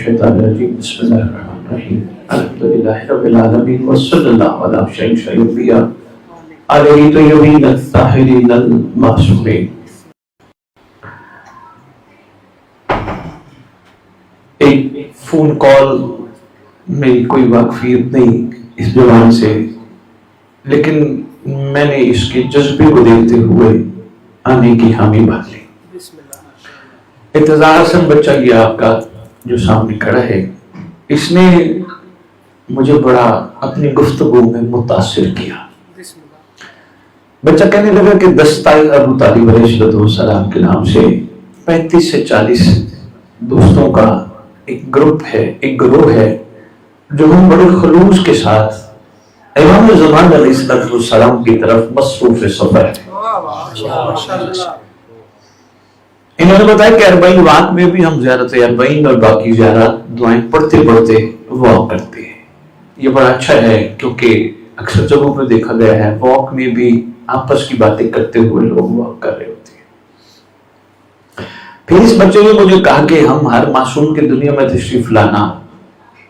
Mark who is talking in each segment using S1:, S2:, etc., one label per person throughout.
S1: الشیطان الرجیم بسم اللہ الرحمن الرحیم الحمدللہ رب العالمین وصلی اللہ علی سیدنا الانبیاء علیہ طیبین الطاہرین المعصومین۔ ایک فون کال میری کوئی واقفیت نہیں اس زبان سے، لیکن میں نے اس کے جذبے کو دیکھتے ہوئے آنے کی حامی بھر لی۔ ارتضیٰ حسن بچہ یہ آپ کا جو سامنے کھڑا ہے، اس نے مجھے بڑا اپنی گفتگو میں متاثر کیا۔ بچہ کہنے لگا کہ دستائے ابو طالب علیہ السلام کے نام سے 35 سے 40 دوستوں کا ایک گروپ ہے، ایک گروہ ہے جو ہم بڑے خلوص کے ساتھ امام زمان علیہ السلام کی طرف مصروف سفر ہے۔ انہوں نے بتایا کہ 40 واق میں بھی ہم زیارت 40 اور باقی زیارات دعائیں پڑھتے پڑھتے واک کرتے ہیں۔ یہ بڑا اچھا ہے کیونکہ اکثر جگہوں پہ دیکھا گیا ہے واک میں بھی آپس کی باتیں کرتے ہوئے لوگ واک کر رہے ہوتے ہیں۔ پھر اس بچے نے مجھے کہا کہ ہم ہر معصوم کے دنیا میں تشریف لانا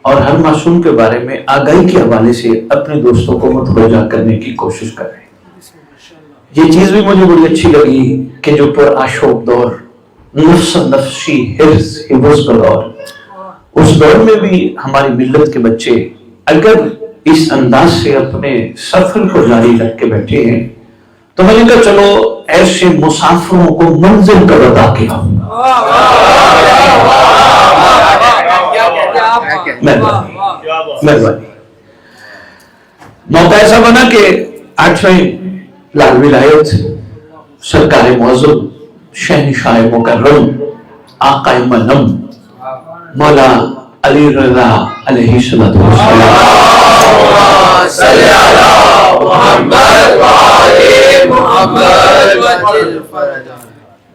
S1: اور ہر معصوم کے بارے میں آگاہی کے حوالے سے اپنے دوستوں کو متوجہ کرنے کی کوشش کر رہے ہیں۔ یہ چیز بھی مجھے بڑی اچھی لگی کہ جو پر آشوب دور نفس نفسی حفظ کا دور، اس دور میں بھی ہماری ملت کے بچے اگر اس انداز سے اپنے سفر کو جاری رکھ کے بیٹھے ہیں تو میں نے کہا چلو ایسے مسافروں کو منزل کا بتا کے مہربانی۔ موقع ایسا بنا کہ 8ویں لال ولایت سرکار معظم شہنشاہ مکرم آقا منم مولا علی رضا علیہ السلام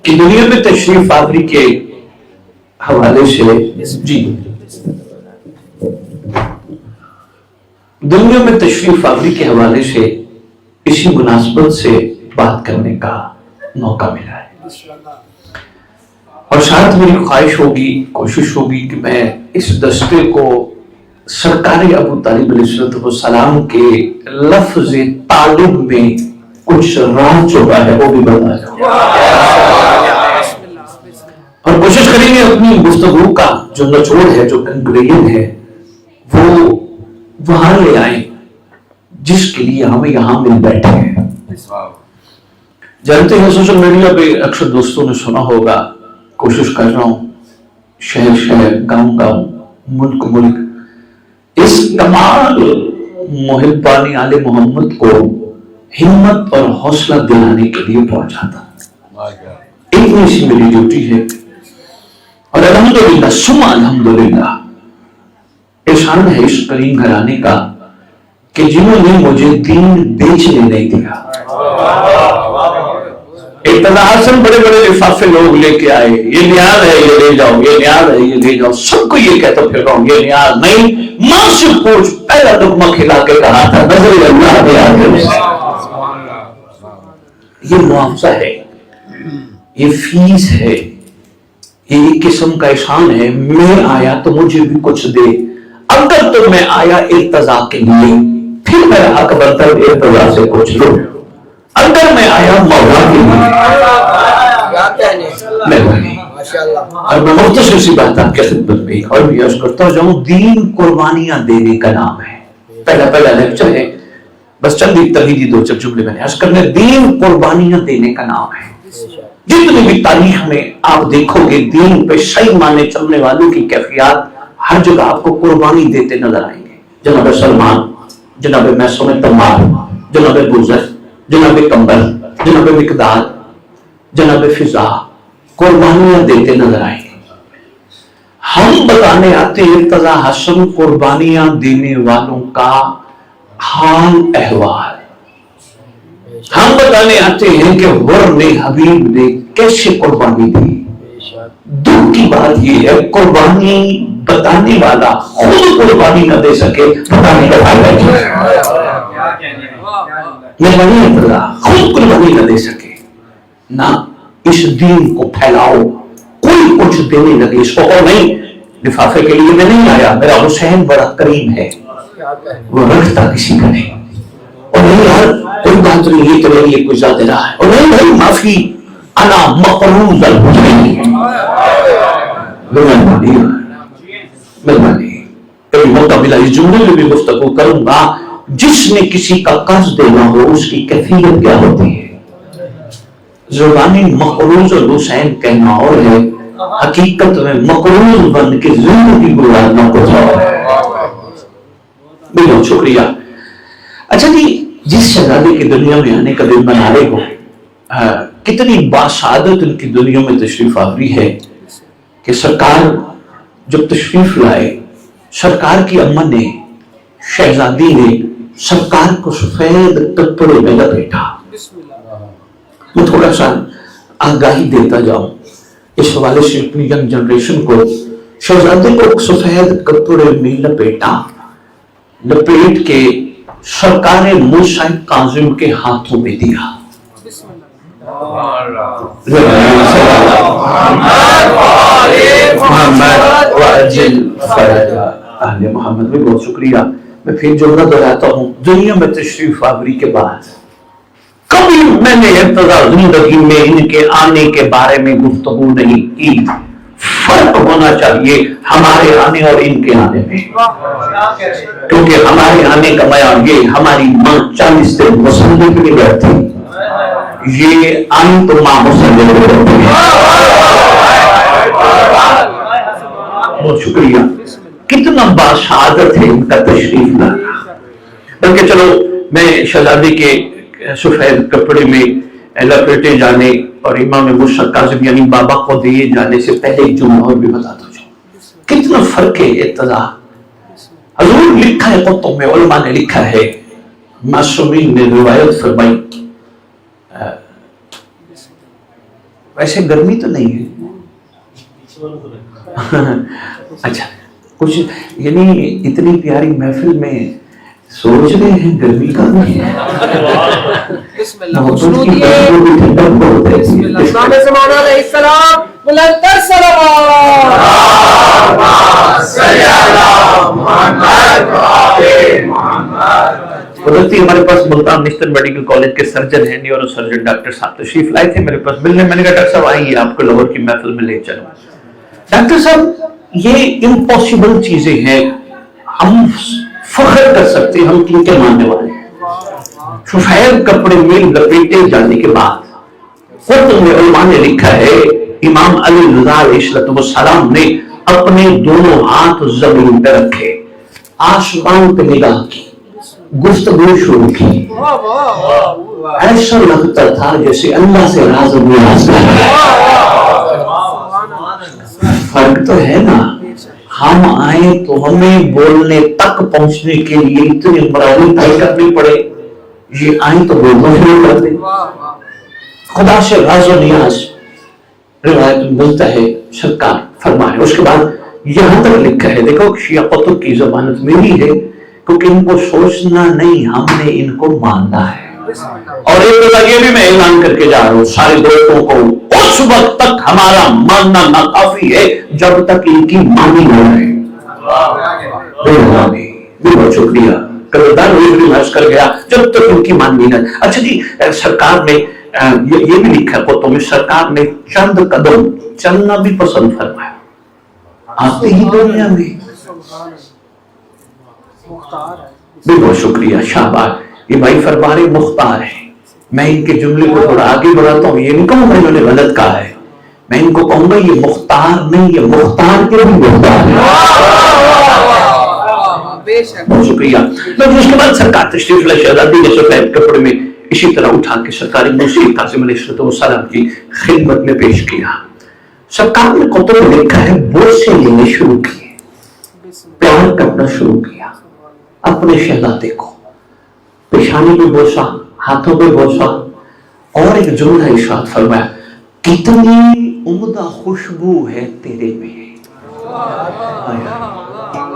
S1: کی دنیا میں تشریف آوری کے حوالے سے دنیا میں تشریف آوری کے حوالے سے اسی مناسبت سے بات کرنے کا موقع ملا ہے، اور شاید میری خواہش ہوگی، کوشش ہوگی کہ میں اس دستے کو سرکار ابو طالب علیہ السلام کے لفظ طالب میں کچھ راہ چکا ہے وہ بھی بتا جاؤں، اور کوشش کریں گے اپنی گفتگو کا جو نچوڑ ہے، جو کنکلوژن ہے، وہ وہاں لے آئیں جس کے لیے ہمیں یہاں مل بیٹھے ہیں۔ جانتے ہیں سوشل میڈیا پہ اکثر دوستوں نے سنا ہوگا، کوشش کر رہا ہوں شہر شہر گاؤں گاؤں ملک ملک اس کمال محبانی آل محمد کو ہمت اور حوصلہ دلانے کے لیے پہنچاتا۔ اتنی سی میری ڈیوٹی ہے، اور الحمدللہ ثم الحمدللہ احسان ہے اس کریم گھرانے کا کہ جنہوں نے مجھے دین بیچنے نہیں دیا۔ ارتضیٰ حسن بڑے بڑے لفافے لوگ لے کے آئے، یہ نیاز ہے یہ لے جاؤ، یہ نیاز ہے یہ لے جاؤ، سب کو یہ کہتا پھر رہا ہوں یہ نیاز نہیں، ماں سے پوچھ، پہلا لقمہ کھلا کے کہا تھا نظر اللہ دے آگے۔ یہ معاوضہ ہے، یہ فیس ہے، یہ ایک قسم کا احسان ہے۔ میں آیا تو مجھے بھی کچھ دے، اگر تو میں آیا ارتضیٰ کے لیے پھر میرا حق بنتا ہے ارتضیٰ سے کچھ لو، اگر میں آیا مولا کے لیے مہربانی۔ اور میں مختصر سی بات آپ کی خدمت میں اور بھی عرض کرتا ہوں، دین قربانیاں دینے کا نام ہے۔ پہلا لیکچر ہے، بس چند ایک تمہیدی دو چند جملے میں نے عرض کرنے، دین قربانیاں دینے کا نام ہے۔ جتنی بھی تاریخ میں آپ دیکھو گے دین پہ صحیح معنی چلنے والوں کی کیفیات ہر جگہ آپ کو قربانی دیتے نظر آئیں گے۔ جناب سلمان، جناب محسن تمار، جناب بوزر، جناب کمبر، جناب مقدار، جناب فضا، قربانیاں دیتے نظر آئیں گے۔ ہم بتانے آتے ہیں ارتضیٰ حسن قربانیاں دینے والوں کا حال احوال، ہم بتانے آتے ہیں کہ ورن حبیب نے کیسے قربانی دی۔ دکھ کی بات یہ ہے قربانی بتانے والا خود قربانی نہ دے سکے، بتانے کا فائدہ کیا ہے؟ مہربانی ارتضیٰ خود قربانی نہ دے سکے، نہ اس دین کو پھیلاؤ، کوئی کچھ دینے لگے اس کو اور نہیں لفافے کے لیے میں نہیں آیا، میرا حسین بڑا کریم ہے، وہ رکھتا کسی کا نہیں، اور نہیں یار کوئی بات نہیں، یہ تو میرے لیے کوئی زیادہ رہا ہے، اور نہیں بھائی معافی، انا مقروض الحسین، مہربانی کبھی موقع ملا اس جملے میں بھی گفتگو کروں گا، جس نے کسی کا قرض دینا ہو اس کی کیفیت کیا ہوتی ہے؟ زبانی مقروض الحسین کہنا اور ہے، حقیقت میں مقروض بن کے زندگی گزارنا کچھ اور ہے۔ بہت شکریہ۔ اچھا جی، جس شہزادے کی دنیا میں آنے کا دن بنا رہے ہو، کتنی باسعادت ان کی دنیا میں تشریف آوری ہے کہ سرکار جب تشریف لائے، سرکار کی اماں نے، شہزادی نے سرکار کو سفید کپڑے میں لپیٹا۔ میں تھوڑا سا آگاہی دیتا جاؤں اس حوالے سے اپنی ینگ جنریشن کو، شہزادے کو سفید کپڑے میں لپیٹ کے سرکار موسیٰ کاظم کے ہاتھوں میں دیا۔ محمد میں بہت شکریہ۔ میں پھر جملہ دہراتا ہوں، دنیا میں تشریف آوری کے بعد کبھی میں نے ابتدا زندگی میں ان کے آنے کے بارے میں گفتگو نہیں کی۔ فرق ہونا چاہیے ہمارے آنے اور ان کے آنے میں، کیونکہ ہمارے آنے کا بیان یہ، ہماری ماں 40 دن مسلے کے لیے بیٹھی، یہ آئی تو ماں مسلے کے لیے بیٹھی۔ بہت شکریہ۔ کتنا باسعادت ہے ان کا تشریف لانا۔ بلکہ چلو میں شہزادی کے سفید کپڑے میں لپیٹے جانے اور امام موسیٰ کاظم یعنی بابا کو دیے جانے سے پہلے ایک جملہ اور بھی بتاتا ہوں، کتنا فرق ہے ابتدا۔ حضور لکھا ہے، خطوں میں علماء نے لکھا ہے، معصومین نے روایت فرمائی، ویسے گرمی تو نہیں ہے اچھا کچھ یعنی اتنی پیاری محفل میں سوچ رہے ہیں گرمی کا نہیں ہے۔
S2: بسم اللہ بسم اللہ زمان علیہ السلام بلند تر صلوات
S1: قدرتی ہمارے پاس ملتان نیشنل میڈیکل کالج کے سرجن ہیں، نیورو سرجن ڈاکٹر صاحب تشریف لائے تھے میرے پاس ملنے۔ میں نے کہا ڈاکٹر صاحب آئیے، آپ کو لاہور کی محفل میں لے چلوں۔ ڈاکٹر صاحب یہ امپاسبل چیزیں ہیں، ہم فخر کر سکتے ہیں ہم کن کے ماننے والے ہیں۔ سفید کپڑے میں لپیٹے جانے کے بعد خود میں علماء نے لکھا ہے، امام علی رضا علیہ السلام نے اپنے دونوں ہاتھ زمین پہ رکھے، آسمان پہ نگاہ کی، گفتگو شروع کی، ایسا لگتا تھا جیسے اللہ سے راز و نیاز کر رہے ہیں۔ فرق تو ہے نا، ہم آئے تو ہمیں بولنے تک پہنچنے کے لیے اتنی مراحل طے کرنی پڑے، یہ آئیں تو بولنا شروع کر دیں۔ خدا سے راز و نیاز روایت میں ملتا ہے، سرکار فرمائے۔ اس کے بعد یہاں تک لکھا ہے، دیکھو شیعہ قطب کی ضمانت میری ہے، کیونکہ ان کو سوچنا نہیں، ہم نے ان کو ماننا ہے۔ اور ایک بات یہ بھی میں اعلان کر کے جا رہا ہوں سارے دوستوں کو، اس وقت تک ہمارا ماننا ناکافی ہے جب تک ان کی مانی نہ رہے۔ بہت شکریہ، قدردان ہوئی محض کر گیا جب تک ان کی مانی نہ۔ اچھا جی، سرکار نے یہ بھی لکھا ہے تو میں سرکار نے چند قدم چلنا بھی پسند فرمایا آتے ہی دنیا میں۔ بہت شکریہ، شاباش۔ یہ بھائی فرما رہے مختار ہے، میں ان کے جملے کو تھوڑا آگے بڑھاتا ہوں، یہ نہیں کہوں گا انہوں نے غلط کہا ہے، میں ان کو کہوں گا یہ مختار نہیں، یہ مختار کے بھی مختار ہے۔ بہت شکریہ۔ اس کے بعد سرکار تشریف لائے، شہزادی کے سفید کپڑے میں اسی طرح اٹھا کے سرکار موسیٰ کاظم علیہ السلام کی خدمت میں پیش کیا۔ سرکار نے قطب میں لکھا ہے، بوسے لینے شروع کیے، پیار کرنا شروع کیا اپنے شہزادے کو، پیشانی پہ بوسا، ہاتھوں پہ بوسا، اور ایک جملہ ارشاد فرمایا، کتنی عمدہ خوشبو ہے تیرے میں۔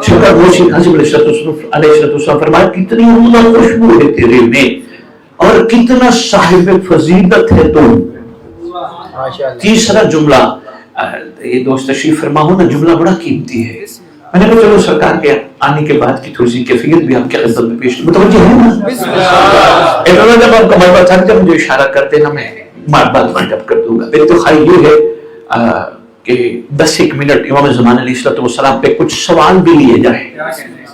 S1: سرکار موسیٰ کاظم علیہ السلام فرمایا، کتنی عمدہ خوشبو ہے تیرے میں، اور کتنا صاحب فضیلت ہے تم۔ تیسرا جملہ، یہ دوست تشریف فرما ہو نا، جملہ بڑا قیمتی ہے. میں نے کہا چلو سرکار کے آنے کے بعد کی تھوڑی سی کیفیت بھی آپ کی خدمت میں پیش متوجہ ہے نا. جب آپ کا مربع تھک جب مجھے اشارہ کر دینا، میں بات وائنڈ اپ کر دوں گا. میری تو خواہش یہ ہے کہ 10-1 منٹ امام زمان علیہ السلام پہ کچھ سوال بھی لیے جائیں،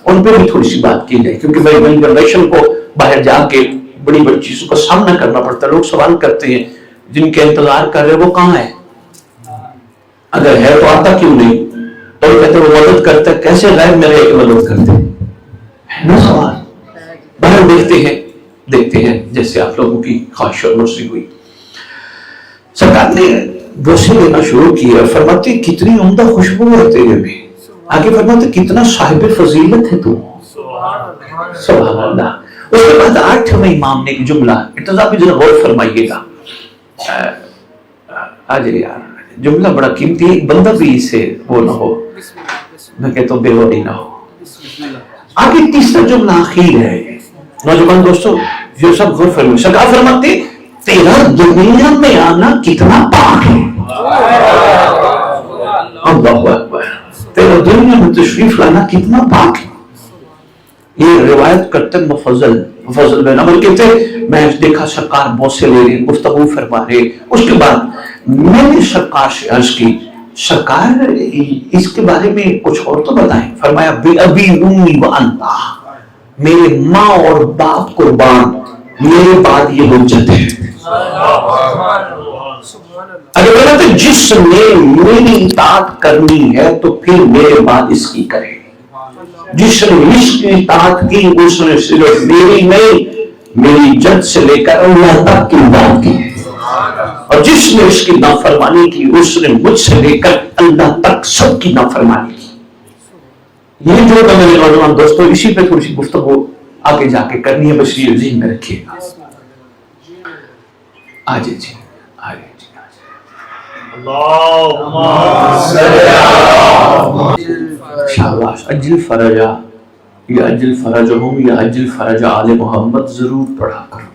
S1: ان پہ بھی تھوڑی سی بات کی جائے، کیونکہ بھائی نئی جنریشن کو باہر جا کے بڑی بڑی چیزوں کا سامنا کرنا پڑتا ہے. لوگ سوال کرتے ہیں جن کے انتظار کر رہے وہ کہاں ہے، اگر ہے تو آتا کیوں نہیں، تو کہتے وہ مدد کرتا ہے، کیسے غیر میں رہ کے مدد کرتے ہے نا. سوال باہر دیکھتے ہیں جیسے آپ لوگوں کی خواہش اور مرضی ہوئی. سرکار نے بوسے لینا شروع کیا، فرماتے کتنی عمدہ خوشبو ہے تیرے میں. آگے فرماتے کتنا صاحب فضیلت ہے تو. سبحان اللہ. اس کے بعد 8ویں امام نے ایک جملہ ارتضا بھی ذرا غور فرمائیے گا. آج یار جملہ بڑا قیمتی ہے، بندہ بھی اسے وہ نہ ہو، میں کہتا ہوں بے وقتی نہ ہو. آگے تیسرا جملہ آخر ہے. نوجوان دوستوں یہ سب غور فرمائیے. سرکار فرماتے تیرا دنیا میں آنا کتنا پاک ہے. اللہ اکبر. تیرا دنیا میں تشریف لانا کتنا پاک ہے. یہ روایت کرتے مفضل بن عمر کہتے میں دیکھا سرکار بوسے لے رہے، گفتگو فرما رہے. اس کے بعد میں نے سرکار سے عرض کی سرکار اس کے بارے میں کچھ اور تو بتائیں. فرمایا بی ابی امی و انتا، میرے ماں اور باپ قربان، میرے بعد یہ حجت ہے. اگر کہتے جس نے میری اطاعت کرنی ہے تو پھر میرے بعد اس کی کرے. جس نے اس کی اطاعت کی اس نے صرف میری نہیں، میری جد سے لے کر اللہ تک کی بات کی. اور جس نے اس کی نافرمانی کی اس نے مجھ سے لے کر اللہ تک سب کی نافرمانی کی. یہ جو کہ میرے نوجوان دوستوں اسی پہ تھوڑی سی گفتگو آگے جا کے کرنی ہے، بس یہ ذہن میں رکھیے گا. آجے جی شاباش. اجل فرجا یا اجل فرجہم یا اجل فرج آل محمد ضرور پڑھا کرو.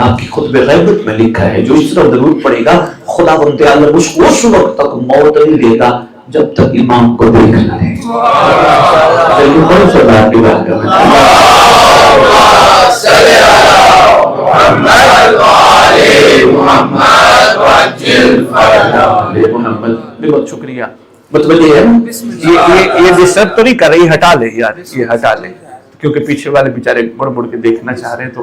S1: آپ کی خطبہ غیبت میں لکھا ہے جو اس طرح ضرور پڑھے گا خدا بند عالم اس وقت تک موت نہیں دے گا جب تک امام کو دیکھ نہ لے. بہت شکریہ. مطلب یہ ہے یہ ڈسٹرب تو نہیں کر رہی، ہٹا لے یار، یہ ہٹا لے کیونکہ پیچھے والے بیچارے مڑ مڑ کے دیکھنا چاہ رہے ہیں. تو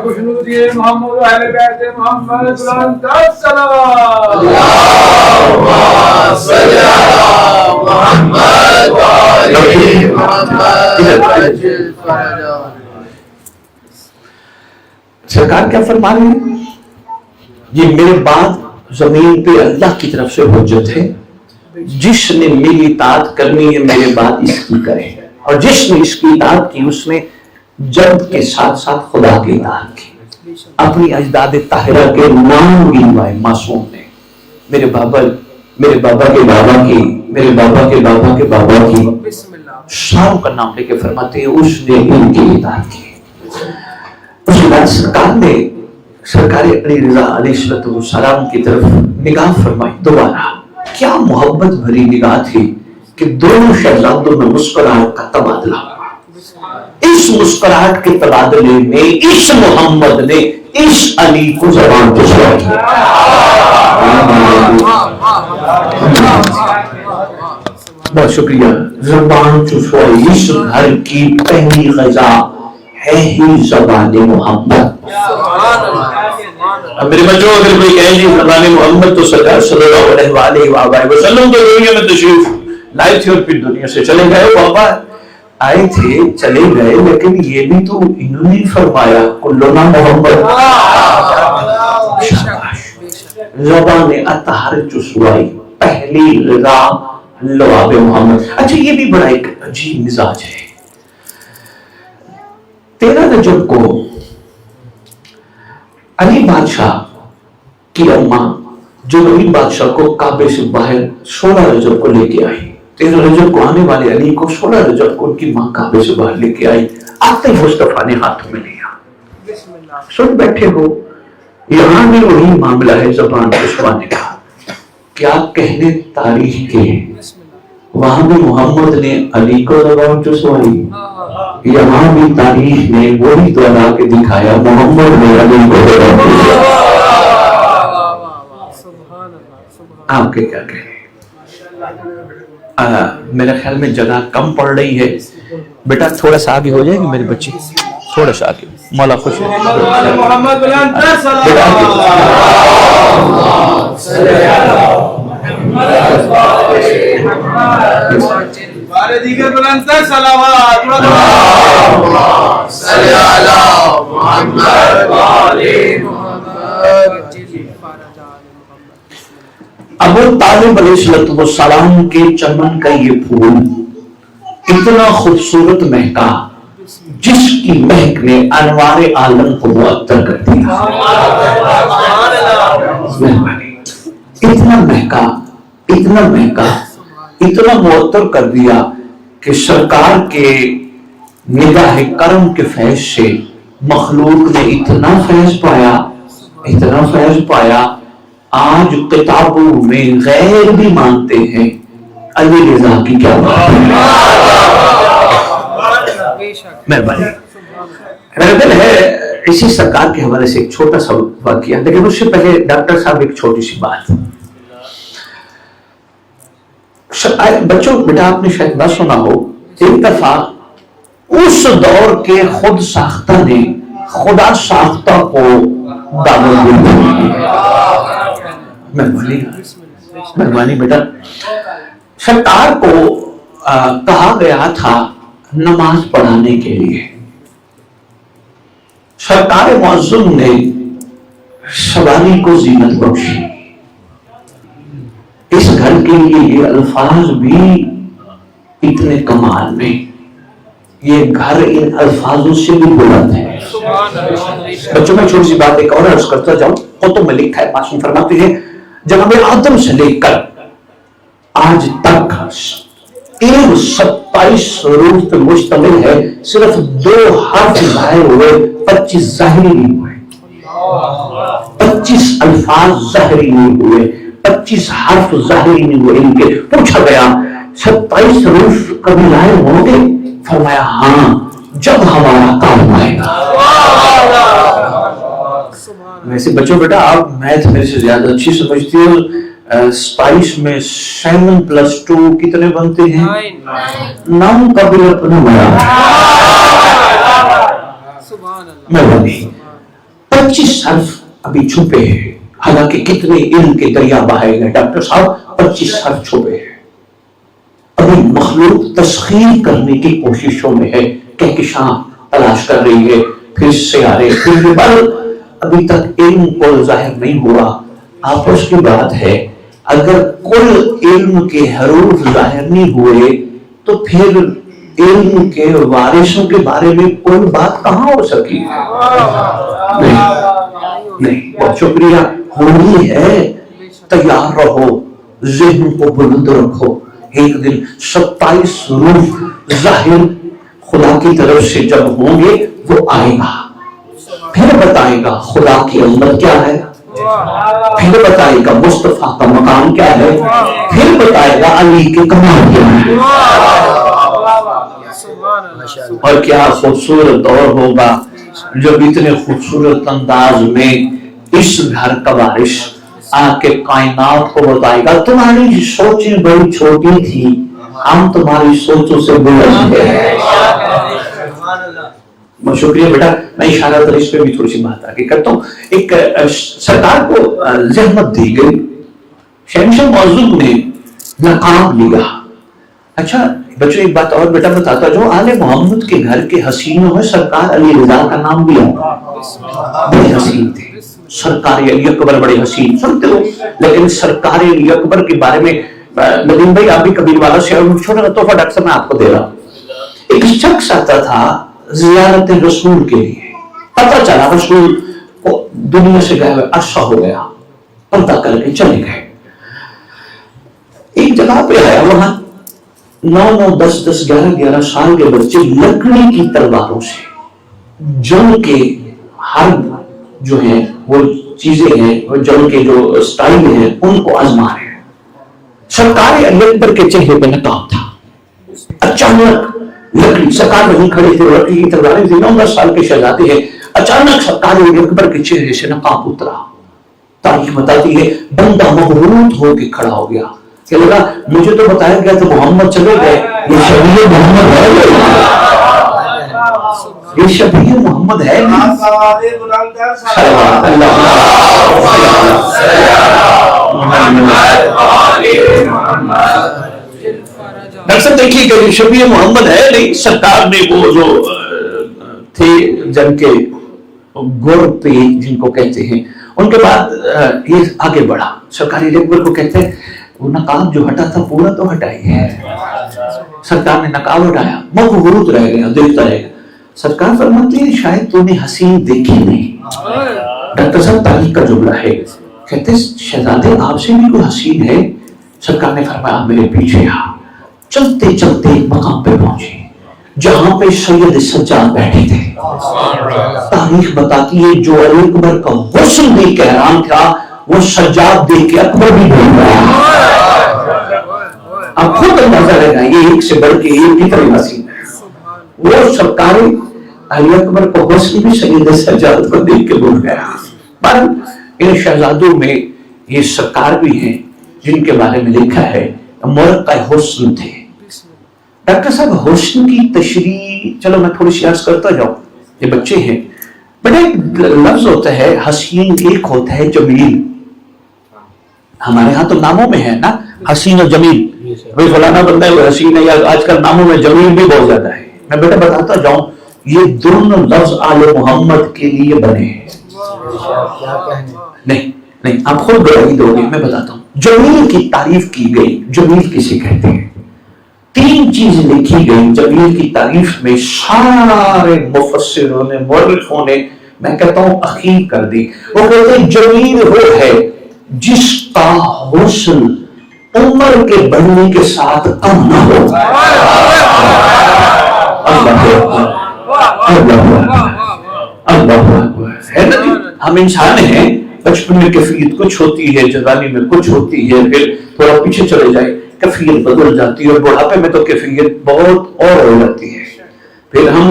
S2: خوشنودی محمد اہل بیت محمد بلند السلام.
S3: اللہم صلی علی محمد و آل محمد وعجل فرجہ.
S1: سرکار کیا فرما رہے ہیں؟ یہ میرے بعد زمین پہ اللہ کی طرف سے حجت ہے. جس نے میری اطاعت کرنی ہے میرے بعد اس کی کرے، اور جس نے اس کی اطاعت کی اس نے جب کے ساتھ ساتھ خدا کی اطاعت کی. اپنی اجداد طاہرہ کے نام گنوائے معصوم نے. میرے بابا کے بابا کی، میرے بابا کے بابا کے بابا کی، ساروں کا نام لے کے فرماتے ہیں اس نے ان کی اطاعت کی. اس کے بعد سرکار نے سرکار علی رضا علیہ السلام کی طرف نگاہ فرمائی. دوبارہ کیا محبت بھری نگاہ تھی کہ دونوں شہزادوں میں مسکراہٹ کا تبادلہ ہوا. اس مسکراہٹ کے تبادلے میں اس محمد نے اس علی کو زبان چسوا کیا. بہت شکریہ. زبان چسوائی اس گھر کی پہلی غذا ہے ہی زبان محمد. میرے بچوں اگر کوئی کہیں جی زبان محمد تو سرکار صلی اللہ علیہ وآلہ وسلم تو دنیا میں تشریف لائے تھے اور پھر دنیا سے چلے گئے. بابا آئے تھے چلے گئے لیکن یہ بھی تو انہوں نے فرمایا کلنا محمد. زبان اطہر چسوائی پہلی غذا لعاب محمد. اچھا یہ بھی بڑا ایک عجیب مزاج ہے. 13 رجب کو علی بادشاہ کی اماں جو نبی بادشاہ کو کعبے سے باہر 16 رجب کو لے کے آئی. 13 رجب کو آنے والے علی کو 16 رجب کو ان کی ماں کعبے سے باہر لے کے آئی. آتے مصطفیٰ نے ہاتھ میں لیا. سن بیٹھے ہو، یہاں بھی وہی معاملہ ہے زبان عثمانی کا. کیا کہنے تاریخ کے، وہاں بھی محمد نے علی کو زبان چسوائی، یہاں بھی تاریخ نے وہی تو لا کے دکھایا محمد نے علی کو زبان چسوائی. آپ کے کیا کہیں؟ میرے خیال میں جگہ کم پڑ رہی ہے، بیٹا تھوڑا سا آگے ہو جائے گی میرے بچے، تھوڑا سا آگے. مولا خوش ہے.
S2: محمد بلند تر
S1: بیٹا آگے.
S2: سارے دیگر بلند تر صلوات.
S3: صلی اللہ محمد وآلہ محمد.
S1: ابو طالب علیہ السلام کے چمن کا یہ پھول اتنا خوبصورت مہکا جس کی مہک نے انوار عالم کو معطر کر دیا. اتنا مہکا، اتنا مہکا، اتنا معطر کر دیا کہ سرکار کے نگاہ کرم کے فیض سے مخلوق نے اتنا فیض پایا، اتنا فیض پایا. آج کتابوں میں غیر بھی مانتے ہیں علی رضا کی کیا بات ہے. مہربانی. میرا دل ہے اسی سرکار کے حوالے سے ایک چھوٹا سا واقعہ، لیکن اس سے پہلے ڈاکٹر صاحب ایک چھوٹی سی بات. بچوں بیٹا آپ نے شاید نہ سنا ہو، ایک دفعہ اس دور کے خود ساختہ نے خدا ساختہ کو دعوت دی. مہربانی بیٹا. سرکار کو کہا گیا تھا نماز پڑھانے کے لیے. سرکار معظم نے سواری کو زینت بخشی. اس گھر کے لیے یہ الفاظ بھی اتنے کمال میں، یہ گھر ان الفاظوں سے بھی بلند ہے. بچوں میں چھوٹی سی بات ایک اور عرض کرتا جاؤں. قطب میں لکھا ہے، معصوم فرماتے ہیں جناب آدم سے لے کر آج تک 27 حروف پہ مشتمل ہے. صرف 2 حرف ظاہر ہوئے، 25 ظاہری نہیں ہوئے. 25 الفاظ ظاہری نہیں ہوئے، 25 حرف ظاہری نہیں ہوئے. ان کے پوچھا گیا 27 حروف کبھی ظاہر ہوں گے؟ فرمایا ہاں، جب ہمارا کام آئے گا. ویسے بچوں بیٹا آپ میتھ میرے سے زیادہ اچھی سمجھتی ہو. 27 میں 7 + 2 کتنے بنتے ہیں؟ 9 کا بھی اپنا بڑا. مہربانی. 25 حرف ابھی چھپے ہیں، حالانکہ کتنے علم کے دریا بہائے گئے ڈاکٹر صاحب، 25 حرف چھپے ہیں. ابھی مخلوق تسخیر کرنے کی کوششوں میں ہے، کہکشاں تلاش کر رہی ہے، پھر سیارے، پھر جبل. ابھی تک علم کو ظاہر نہیں ہوا. آپس کی بات ہے، اگر کل علم کے حروف ظاہر نہیں ہوئے تو پھر علم کے وارثوں کے بارے میں کوئی بات کہاں ہو سکی؟ نہیں. بہت شکریہ. ہونی ہے، تیار رہو، ذہن کو بلند رکھو. ایک دن 27 حروف ظاہر خدا کی طرف سے جب ہوں گے وہ آئے گا، پھر بتائے گا خدا کی عظمت کیا ہے، پھر بتائے گا مصطفیٰ کا مقام کیا ہے، پھر بتائے گا علی کے کمال کیا ہے. اور کیا خوبصورت دور ہوگا جب اتنے خوبصورت انداز میں اس گھر کا وارث آ کے کائنات کو بتائے گا تمہاری سوچیں بڑی چھوٹی تھی، ہم تمہاری سوچوں سے بلند ہیں. شکریہ بیٹا. میں اشارہ اس پہ بھی تھوڑی سی بات آگے کرتا ہوں. ایک سرکار کو زحمت دی گئی، شہنشاہ معظم نے لقب لیا. اچھا بچوں ایک بات اور بیٹا بتاتا، جو آل محمد کے گھر کے حسینوں میں سرکار علی رضا کا نام بھی آتا. بڑے حسین تھے سرکار علی اکبر، بڑے حسین. سنتے ہو لیکن سرکار علی اکبر کے بارے میں ندیم بھائی آپ بھی کبیر والا سے چھوٹا تحفہ ڈاکٹر صاحب میں آپ کو دے رہا ہوں. ایک شخص آتا تھا زیارت رسول کے لیے، پتہ چلا رسول کو دنیا سے گئے ہوئے عرصہ ہو گیا، پتہ کر کے چلے گئے. ایک جگہ پہ آیا، وہاں 9 10 11 سال کے بچے لکڑی کی تلواروں سے جنگ کے ہر جو ہے وہ چیزیں ہیں جنگ کے جو سٹائل ہیں ان کو آزما رہے ہیں. سرکار علی اکبر کے چہرے پہ نقاب تھا. اچانک لکڑی سرکار وہیں کھڑے تھے, لکڑی کی تلواریں تھیں, 9-10 سال کے شہزادے ہیں. اچانک سرکار علی اکبر کے چہرے سے نقاب اترا. تاریخ بتاتی ہے بندہ مغرور ہو کے کھڑا ہو گیا کہ لگا مجھے تو بتایا گیا تو محمد چلے گئے, یہ شبیہ محمد ہے, یہ شبیہ محمد ہے. اکثر دیکھیے کہ شبیہ محمد ہے نہیں. سرکار نے وہ جو تھے جنگ کے گور پہ جن کو کہتے ہیں, ان کے بعد یہ آگے بڑھا. سرکار علی اکبر کو کہتے ہیں وہ نقاب جو ہٹا تھا پورا تو ہٹائیے. سرکار نے نقاب ہٹایا, مغرور رہ گیا, دیکھتا رہ گیا. سرکار فرماتے ہیں شاید تو نے حسین دیکھی نہیں. ڈاکٹر صاحب تاریخ کا جملہ ہے, کہتے ہیں شہزادے آپ سے بھی کوئی حسین ہے؟ سرکار نے فرمایا میرے پیچھے آ. چلتے چلتے ایک مقام پہ پہنچے جہاں پہ سید سجاد بیٹھے تھے. تاریخ بتاتی ہے جو علی اکبر کا حسن دیکھ کے حیران تھا وہ سجاد دیکھ کے اکبر بھی بھول گیا. آپ خود اندازہ لگائیں یہ ایک سے بڑھ کے ایک کتنے حسین ہے. وہ سرکار علی اکبر کو حسن بھی سید سجاد کو دیکھ کے بھول گیا. پر ان شہزادوں میں یہ سرکار بھی ہیں جن کے بارے میں لکھا ہے مرقع حسن تھے. ڈاکٹر صاحب حسن کی تشریح چلو میں تھوڑی سی عرض کرتا جاؤں, یہ بچے ہیں. بڑے لفظ ہوتا ہے حسین, ایک ہوتا ہے جمیل. ہمارے ہاں تو ناموں میں ہے نا حسین اور جمیل, بھائی فلانا بندہ ہے وہ حسین ہے, یا آج کل ناموں میں جمیل بھی بہت زیادہ ہے. میں بیٹا بتاتا جاؤں یہ دونوں لفظ آل محمد کے لیے بنے ہیں. نہیں آپ خود گواہی دو گے, میں بتاتا ہوں. جمیل کی تعریف کی گئی. جمیل کسے کہتے ہیں؟ 3 چیزیں لکھی گئی جمیل کی تعریف میں. سارے مفسروں نے مورخوں نے میں کہتا ہوں اخیر کر دی. وہ کہتے ہیں جمیل وہ ہے جس کا حسن عمر کے بڑھنے کے ساتھ کم نہ ہو. اللہ ہے نا جی. ہم انسان ہیں, بچپن میں کیفیت کچھ ہوتی ہے, جوانی میں کچھ ہوتی ہے, پھر تھوڑا پیچھے چلے جائے کیفیت بدل جاتی ہے, اور بڑھاپے میں تو کیفیت بہت اور ہو جاتی ہے. پھر ہم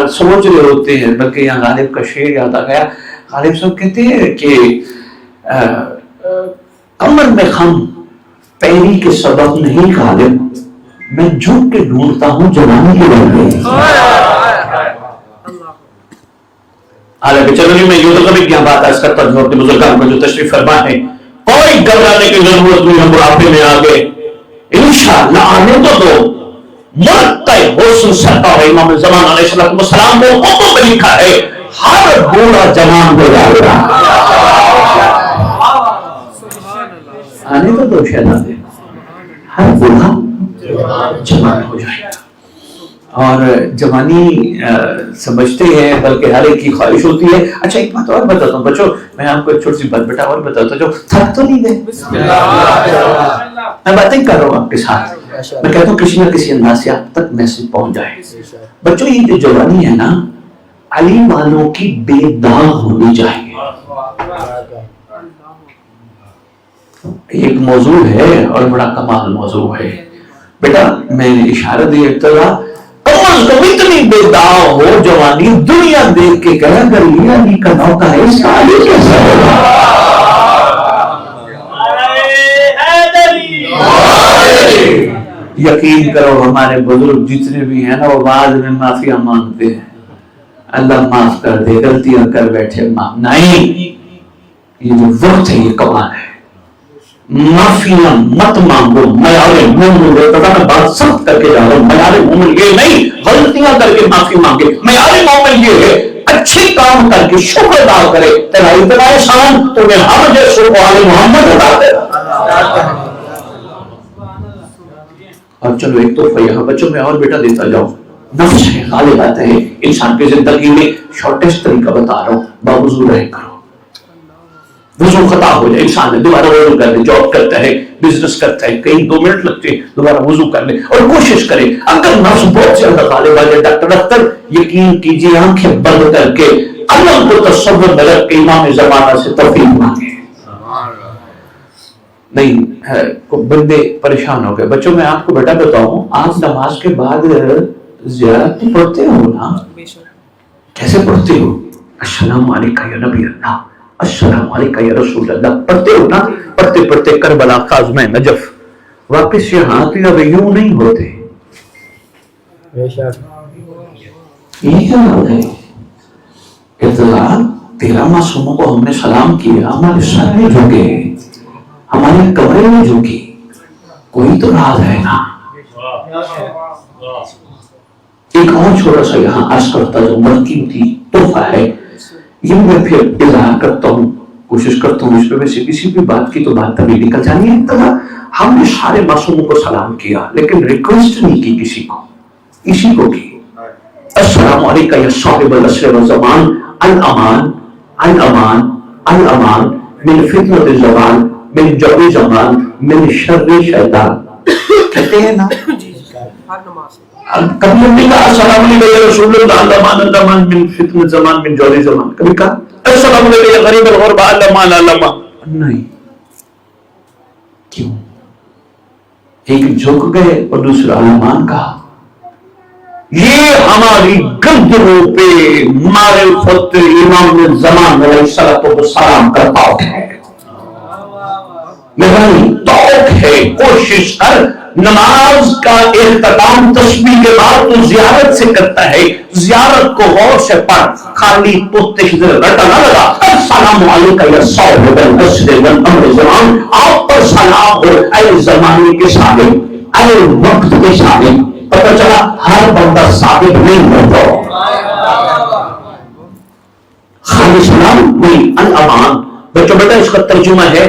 S1: سوچ رہے ہوتے ہیں, بلکہ یہاں غالب کا شعر یاد آ گیا. غالب صاحب کہتے ہیں کہ کمر میں خم پیری کے سبب نہیں غالب, میں جھک کے ڈھونڈتا ہوں جوانی کے بارے. حالانکہ چلو میں یوں تو کبھی کیا بات عرض کرتا ہوں اپنے بزرگان میں جو تشریف فرما ہے, کوئی گھبرانے کی ضرورت نہیں. ہم بڑھاپے میں آ گئے انشاءاللہ, آنے تو دو. مرقع حسن سرکار امام زمان علیہ السلام کو حکم میں لکھا ہے ہر بوڑھا جوان ہو جائے گا. آنے تو دو شہزادے, ہر بوڑھا جوان ہو جائے گا. اور جوانی سمجھتے ہیں بلکہ ہر ایک کی خواہش ہوتی ہے. اچھا ایک بات اور بتاتا ہوں بچوں, میں آپ کو ایک چھوٹی سی بات بیٹا اور بتاتا ہوں جو تھک تو نہیں گئے. میں باتیں کر رہا ہوں آپ کے ساتھ, میں کہتا ہوں کسی نہ کسی انداز سے آپ تک میسج پہنچ جائے. بچوں یہ جو جوانی ہے نا علی والوں کی بے داغ ہونی چاہیے. ایک موضوع ہے اور بڑا کمال موضوع ہے بیٹا. میں نے اشارہ دیا ابتدا اتنی بے داغ ہو جوانی دنیا دیکھ کے کہا اگر یہ علی کا نوکا ہے اس کا علی کیسا ہوگا. یقین کرو ہمارے بزرگ جتنے بھی ہیں نا وہ بعد میں معافیا مانگتے ہیں, اللہ معاف کر دے, غلطیاں کر بیٹھے معاف نہیں. یہ جو وقت ہے یہ کمال ہے. معافیاں مت مانگو, معیار مومن. میں بات سخت کر کے جا رہا ہوں, معیار مومن یہ نہیں غلطیاں کر کے معافی مانگے. معیار مومن یہ ہے اچھے کام کر کے شکر ادا کرے. تیرا اتنا احسان تمہیں ہم جیسے آل محمد ادا کرے. اور چلو ایک تحفہ یہاں بچوں میں اور بیٹا دیتا جاؤ. نفس ہے غالب آتا ہے انسان کی زندگی میں. شارٹیسٹ طریقہ بتا رہا ہوں, باوضو رہ کرو. وضو خطا ہو جائے انسان نے دوبارہ وضو کر لے, جاب کرتا ہے بزنس کرتا ہے کہیں 2 منٹ لگتے ہیں دوبارہ وضو کر لے اور کوشش کرے. اگر نفس بہت زیادہ غالب آ جائے ڈاکٹر اختر یقین کیجیے آنکھیں بند کر کے علم کو تصور میں رکھ کے امام زمانہ سے توفیق مانگے. نہیں بندے پریشان ہو گئے. بچوں میں آپ کو بیٹا بتاؤں, آپ نماز کے بعد زیارت پڑھتے ہو نا؟ کیسے پڑھتے ہو؟ السلام علیکم یا نبی اللہ, السلام علیکم یا رسول اللہ, پڑھتے ہو نا؟ پڑھتے پڑھتے کربلا, خازمہ نجف, واپس یہاں آتے اب یوں نہیں ہوتے. یہ کیا بات ہے؟ ارتضا 13 معصوموں کو ہم نے سلام کیا, ہمارے سر میں جھکے, ہمارے کمرے میں جھکی, کوئی تو راز ہے نا. ایک اور چھوٹا سا یہاں عرض کرتا جو قیمتی تحفہ ہے, یہ میں پھر اظہار کرتا ہوں, کوشش کرتا ہوں اس پہ. ویسے کسی بھی بات کی تو بات تبھی نکل جانی ہے. ہم نے سارے معصوموں کو سلام کیا لیکن ریکویسٹ نہیں کی کسی کو, اسی کو کی. السلام علیکم یا صاحب العصر والزمان, الامان الامان الامان من فتنة الزمان, من جوع زمان, من شر شیطان. کہتے ہیں نا کبھی ہم نے کہا السلام علیکم یا رسول اللہ, الامان الامان من فتنة زمان, من جوع زمان. کبھی کہا السلام علیکم یا غریب الغربا, الامان الامان. نہیں, کیوں؟ ایک جھک گئے اور دوسرا الامان کہا. یہ ہماری گردنوں پہ معرفت امام زمان علیہ السلام کا توق ہے. مہربانی توق ہے, کوشش کر. نماز کا اختتام تسبیح کے بعد تو زیارت سے کرتا ہے, زیارت کو غور سے پڑھ, خالی پوتے کی طرح رٹا نہ لگا. السلام علیکم یا صاحب العصر والامر زمان, آپ پر سلام ہو اے زمانے کے صاحب, اے وقت کے صاحب. پتہ چلا ہر بندہ صاحب نہیں ہوتا. خالی سلام نہیں, الامان. بچوں بیٹا اس کا ترجمہ ہے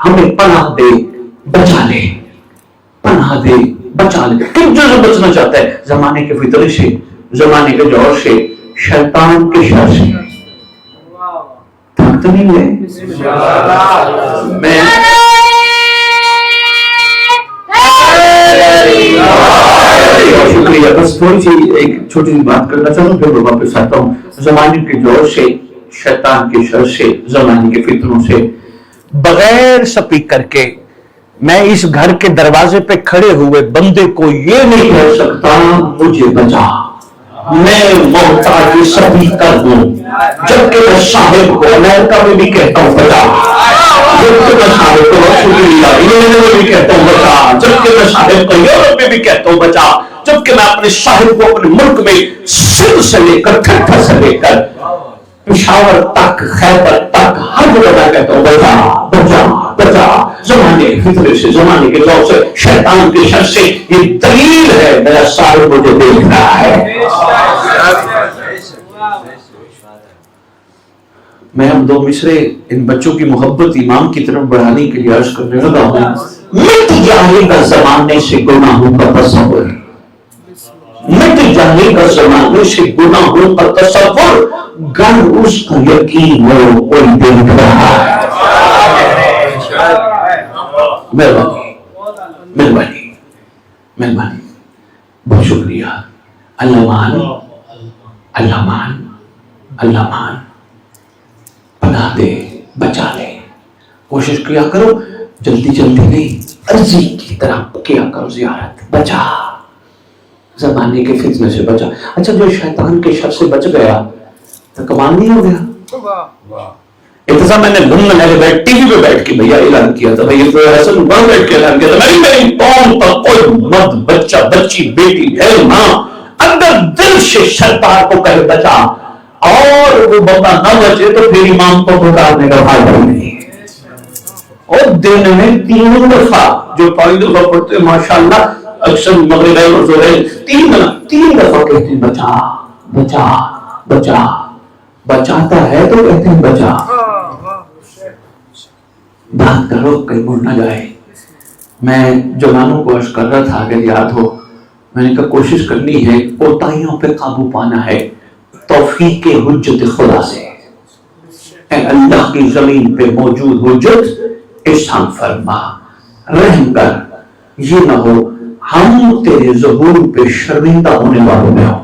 S1: ہمیں پناہ دے, بچا لے, پناہ دے, بچا لے. کن چیزوں سے بچنا چاہتا ہے؟ زمانے کے فتنے سے, زمانے کے جوڑ سے, شیطان کے شر سے. تھکتے نہیں ہوئے؟ میں شکریہ. بس تھوڑی سی ایک چھوٹی سی بات کرنا چاہتا ہوں پھر میں واپس آتا ہوں. زمانے کے جوڑ سے, شیطان کے شر سے, زمانے کے فتنوں سے, بغیر سپیکر کے میں اس گھر کے دروازے پہ کھڑے ہوئے بندے کو یہ نہیں کہہ سکتا مجھے بچا, میں محتاج سپیکر ہوں, جبکہ میں صاحب کو امریکہ میں بھی کہتا ہوں بچا, جبکہ میں صاحب کو شکریہ انگلینڈ میں بھی کہتا ہوں بچا, جبکہ میں صاحب کو یورپ میں بھی کہتا ہوں بچا, جبکہ میں اپنے صاحب کو اپنے ملک میں سندھ سے لے کر ٹھٹھا سے لے کر پشاور تک, خیبر تک, ہر جگہ کہتا ہوں بچا بچا بچا. زمانے کے فتنے سے, زمانے کے دور سے, شیطان کے شر سے. یہ دلیل ہے میرا صاحب مجھے دیکھ رہا ہے. میں ہم دو مصرے ان بچوں کی محبت امام کی طرف بڑھانے کے لیے عرض کرنے لگا ہوں. مٹ جائے گا زمانے سے گناہوں کا تصور, مٹ جائے گا زمانے سے گناہوں کا تصور, گر اس کا یقین ہو کوئی دیکھ رہا ہے. مہربانی مہربانی مہربانی, بہت شکریہ. الامان الامان الامان, پناہ دے, بچا لے. کوشش کیا کرو, جلدی جلدی نہیں, عرضی کی طرح کیا کرو زیارت. بچا, زمانے کے فتنے سے بچا. اچھا جو شیطان کے شر سے بچ گیا تو کمال نہیں ہو گیا. اتنا میں نے لندن ہے بیٹھ ٹی وی پہ بیٹھ کے بھیا اعلان کیا تھا, بھائی تو حسن بڑھ بیٹھ کے اعلان کیا تھا, میری قوم کا کوئی مرد, بچہ, بچی, بیٹی, بہن, ماں اندر دل سے شیطان کو کہے بچا, اور وہ بندہ نہ بچے تو پھر امام کو پکارنے کا فائدہ نہیں. اور دن میں 3 دفعہ, جو 5 دفعہ پڑھتے ہیں ماشاءاللہ, اکثر مغرب اور ظہر 3 دفعہ کہتے ہیں بچا بچا بچا. بچاتا ہے تو کہتے ہیں بچا. بات کرو کہیں مڑ نہ جائے. میں جوانوں کو عرض کر رہا تھا اگر یاد ہو, میں نے کہا کوشش کرنی ہے, کوتاہیوں پہ قابو پانا ہے توفیق حجت خدا سے. اے اللہ کی زمین پہ موجود حجت, احسان فرما, رحم کر, یہ نہ ہو ہم تیرے ظہور پہ شرمندہ ہونے والوں میں ہوں,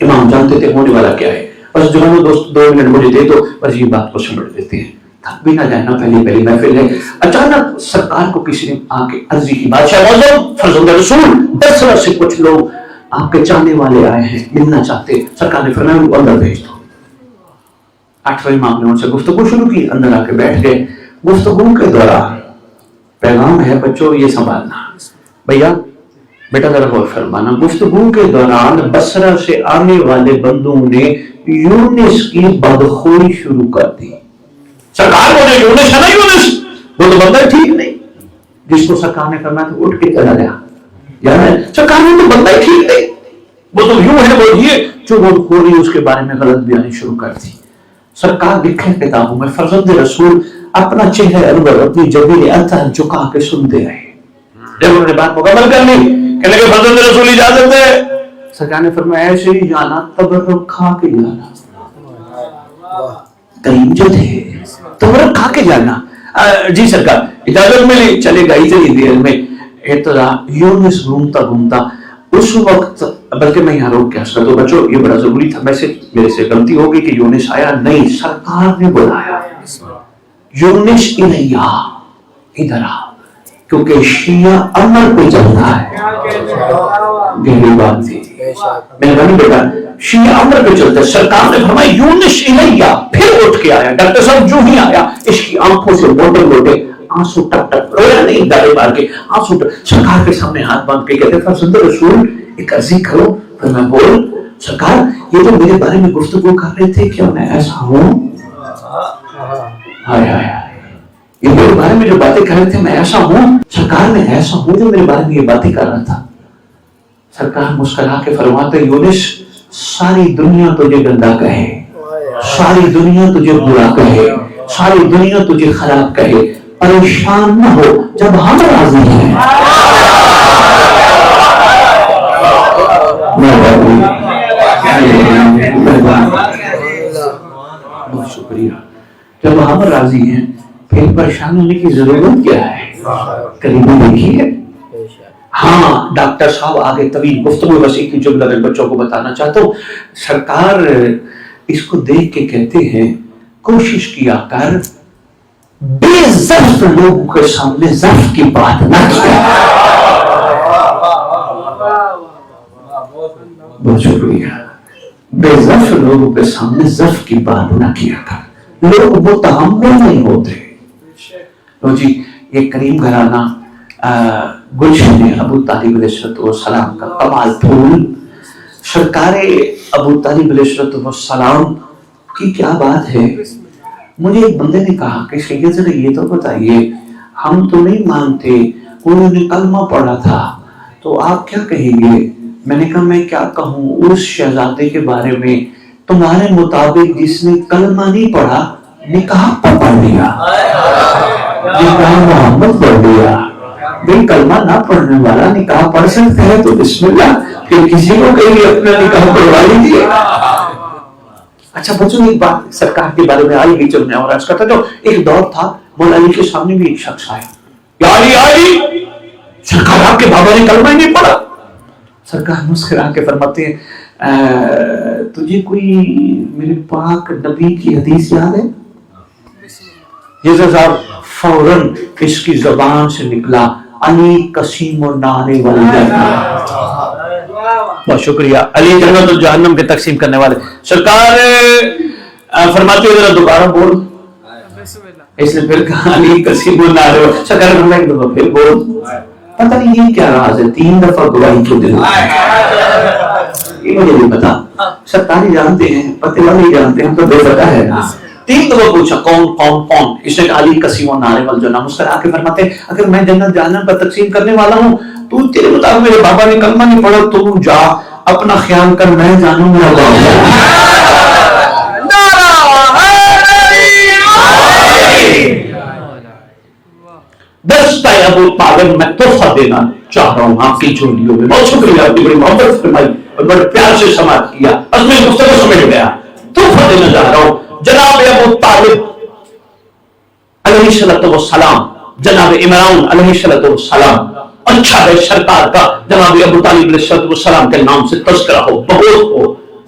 S1: امام جانتے تھے ہونے والا کیا ہے، بس جو ہے وہ دوست 2 منٹ مجھے دے دو، بس یہ بات کو سمجھ دیتے ہیں، تھک بھی نہ جائے نا، پہلی محفل ہے۔ اچانک سرکار کو کسی نے آ کے عرضی کی، بادشاہ اعظم فرزند رسول بصرہ سے کچھ لوگ آپ کے چاہنے والے آئے ہیں، ملنا چاہتے ہیں۔ سرکار نے فرمایا ان کو اندر بھیج دو۔ 8ویں امام نے ان سے گفتگو شروع کی، اندر آ کے بیٹھ گئے۔ گفتگو کے دوران پیغام ہے بچوں یہ سنبھالنا، بھیا بیٹا ذرا غور فرمانا، گفتگو کے دوران بصرہ سے آنے والے بندوں نے یونس کی بدخوئی شروع کر دی۔ سرکار بولے یونس ہے نا، یونس وہ تو بندہ ٹھیک نہیں، جس کو سرکار نے فرمایا تو اٹھ کے چلا گیا، یعنی سرکار نے تو بندہ ٹھیک نہیں، وہ تو یوں ہے وہ یہ جو وہ خوری اس کے بارے میں غلط بیانی شروع کر دی۔ سرکار لکھے کتابوں میں فرزند رسول اپنا چہرہ انور اپنی جبین اطہر جھکا کے سنتے رہے۔ جب انہوں نے بات مکمل کر لی، کہنے کہ فرزند رسول اجازت ہے، سرکار نے فرمایا ایسے ہی جانا، تبرک کھا کے جانا۔ کریم جو تھے تبرک کھا کے جانا۔ جی سرکار اجازت ملی، چلے گا اتنی دیر میں ابتدا یونس گھومتا گھومتا اس وقت، بلکہ میں یہاں روک کے ہنستا تو بچوں یہ بڑا ضروری تھا، میرے سے غلطی ہوگی کہ یونس آیا نہیں، سرکار نے بلایا یونس الیہ ادھر آ، کیونکہ شیعہ امر پہ چلتا ہے۔ گہری بات تھی میں نے بیٹا، شیعہ امر پہ چلتا ہے۔ سرکار نے فرمایا یونس الیہ، پھر اٹھ کے آیا۔ ڈاکٹر صاحب جو ہی آیا اس کی آنکھوں سے موٹے موٹے آنسو ٹپ ٹپ، رویا نہیں دارے مار کے، آنسو ٹپ۔ سرکار کے سامنے ہاتھ باندھ کے کہتے فرزند رسول ایک عرضی کرو۔ پھر میں بول سرکار یہ جو میرے بارے میں گفتگو کر رہے تھے کیا میں ایسا ہوں؟ ہائے ہائے، یہ میرے بارے میں جو باتیں کر رہے تھے میں ایسا ہوں؟ سرکار میں ایسا ہوں جو میرے بارے میں یہ باتیں کر رہا تھا؟ سرکار مسکرا کے فرماتے یونس ساری دنیا تجھے گندا کہے، ساری دنیا تجھے برا کہے، ساری دنیا تجھے خراب کہے، پریشان نہ ہو جب ہم راضی ہیں۔ بہت شکریہ، جب ہم راضی ہیں پھر پریشان ہونے کی ضرورت کیا ہے؟ قریبی دیکھیے۔ ہاں ڈاکٹر صاحب آگے طویل گفتگو، بس ایک ہی جملہ میں بچوں کو بتانا چاہتا ہوں۔ سرکار اس کو دیکھ کے کہتے ہیں کوشش کیا کر بے ظرف لوگوں کے سامنے ظرف کی بات نہ کیا۔ بہت شکریہ۔ بے ظرف لوگوں کے سامنے ظرف کی بات نہ کیا کر، لوگ متحمل نہیں ہوتے۔ تو جی یہ کریم گھرانہ گلشن ابو طالب علیہ السلام کا کمال پھول، سرکار ابو طالب علیہ السلام کی کیا بات ہے۔ مجھے ایک بندے نے کہا کہ سید ذرا یہ تو بتائیے، ہم تو نہیں مانتے، انہوں نے کلمہ پڑھا تھا تو آپ کیا کہیں گے؟ میں نے کہا میں کیا کہوں اس شہزادے کے بارے میں تمہارے مطابق جس نے کلمہ نہیں پڑھا نکاح پر پڑھ لیا، نکاح محمد پڑھ لیا۔ بھئی کلمہ نہ پڑھنے والا نکاح پڑھ سکتے ہیں تو بسم اللہ، پھر کسی کو کہیں اپنا نکاح پڑھوا لیجیے۔ اچھا بچوں ایک بات سرکار کے بارے میں آئی گئی جب میں اور عرض کرتا تو ایک دور تھا مولا علی کے سامنے بھی ایک شخص آیا، یا علی علی سرکار آپ کے بابا نے کلمہ ہی نہیں پڑھا۔ سرکار مسکرا کے فرماتے ہیں تجھے کوئی میرے پاک نبی کی حدیث یاد ہے؟ یہ صاحب فوراً اس کی زبان سے نکلا علی قسیم النار والجنہ۔ بہت شکریہ، علی جنت و جہنم کے تقسیم کرنے والے۔ سرکار فرماتے ہیں ذرا دوبارہ بول، اس نے پھر کہا علی قسیم النار، سرکار فرمایا ایک دفعہ پھر بول۔ پتہ نہیں یہ کیا راز ہے، 3 دفعہ گواہی کیوں دینا؟ یہ مجھے نہیں پتا، سرکار ہی جانتے ہیں، پتے والے جانتے ہیں، تو بے پتہ ہے نا۔ 3 دفعہ پوچھا کون کون کون، اس نے کہا علی قسیم النار والجنہ۔ مسکرا کے فرماتے ہیں اگر میں جنت جہنم پر تقسیم کرنے والا ہوں تو تیرے مطابق میرے بابا نے کلمہ نہیں پڑھا، تو جا اپنا خیال کر، میں جانوں میرا بابا۔ دستہ ابو طالب میں تحفہ دینا چاہ رہا ہوں آپ کی جھولیوں میں۔ بہت شکریہ، آپ کی بڑی محبت فرمائی اور بڑے پیار سے سماعت کیا، اصل گفتگو سمجھ گیا۔ تحفہ دینا چاہ رہا ہوں جناب ابو طالب علیہ السلام، جناب عمران علیہ السلام، اچھا ہے سرکار کا جناب ابو طالب علیہ السلام کے نام سے تذکرہ ہو، بہت ہو،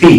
S1: 3,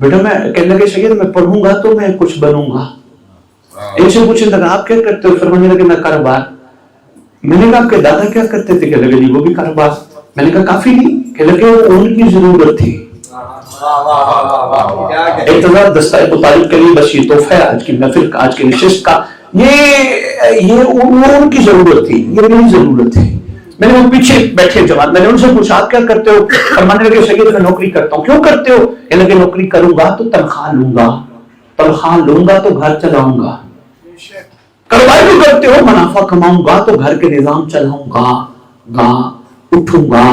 S1: بیٹا میں کہنے لگے سید میں پڑھوں گا تو میں کچھ بنوں گا. ان سے پوچھنے لگا آپ کیا کرتے ہو؟ فرمانے لگے میں کاروبار. میں نے کہا آپ کے دادا کیا کرتے تھے؟ کہنے لگے جی وہ بھی کاروبار. میں نے کہا کافی نہیں. کہنے لگے وہ ان کی ضرورت تھی. اعتراض دستہ ابو طالب کے لیے بس یہ تحفہ ہے آج کی محفل کا، آج کی نشست کا. یہ ان کی ضرورت تھی، یہ میری ضرورت تھی. میں نے وہ پیچھے بیٹھے جماعت، میں نے ان سے پوچھا آپ کیا کرتے ہو؟ فرمانے لگے سید میں نوکری کرتا ہوں. کیوں کرتے ہو؟ کہنے لگے نوکری کروں گا تو تنخواہ لوں گا، تنخواہ لوں گا تو گھر چلاؤں گا. کاروبار بھی کرتے ہو، منافع کماؤں گا تو گھر کے نظام چلاؤں گا، اٹھوں گا،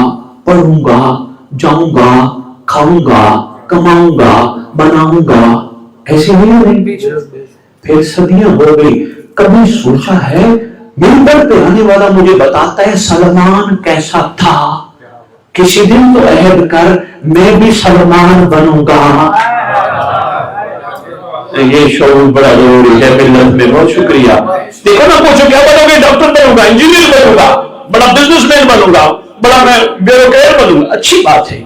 S1: پڑھوں گا، جاؤں گا، کھاؤں گا، کماؤں گا، بناؤں گا. ایسے نہیں. پھر صدیاں ہو گئی، کبھی سوچا ہے؟ منبر پہ آنے والا مجھے بتاتا ہے سلمان کیسا تھا. کسی دن تو عہد کر میں بھی سلمان بنوں گا. یہ شعور بڑا ضروری ہے ملت میں. بہت شکریہ. دیکھو نا پوچھو کیا بنو گے؟ ڈاکٹر بنوں گا، انجینئر بنوں گا، بڑا بزنس مین بنوں گا، بڑا میں بیوروکریٹ بنوں گا. اچھی بات ہے،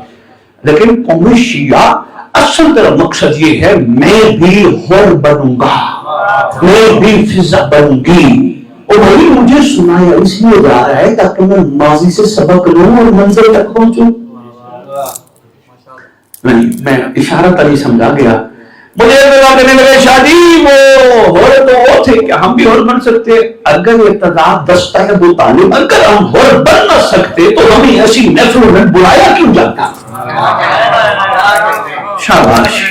S1: لیکن قوم شیعہ اصل تیرا مقصد یہ ہے میں بھی حر بنوں گا، میں بھی فضا بنوں گی. اور وہی مجھے سنایا اس لیے جا رہا ہے تاکہ میں ماضی سے سبق لوں اور منزل تک پہنچوں. میں اشارہ تری سمجھا گیا. مجھے کہنے لگے شادی وہ ہور تو وہ تھے کہ ہم بھی ہور بن سکتے. اگر یہ تضاد دستہ ابو طالب، اگر ہم ہور بن نہ سکتے تو ہمیں ایسی محفلوں میں بلایا کیوں جاتا؟ شاباش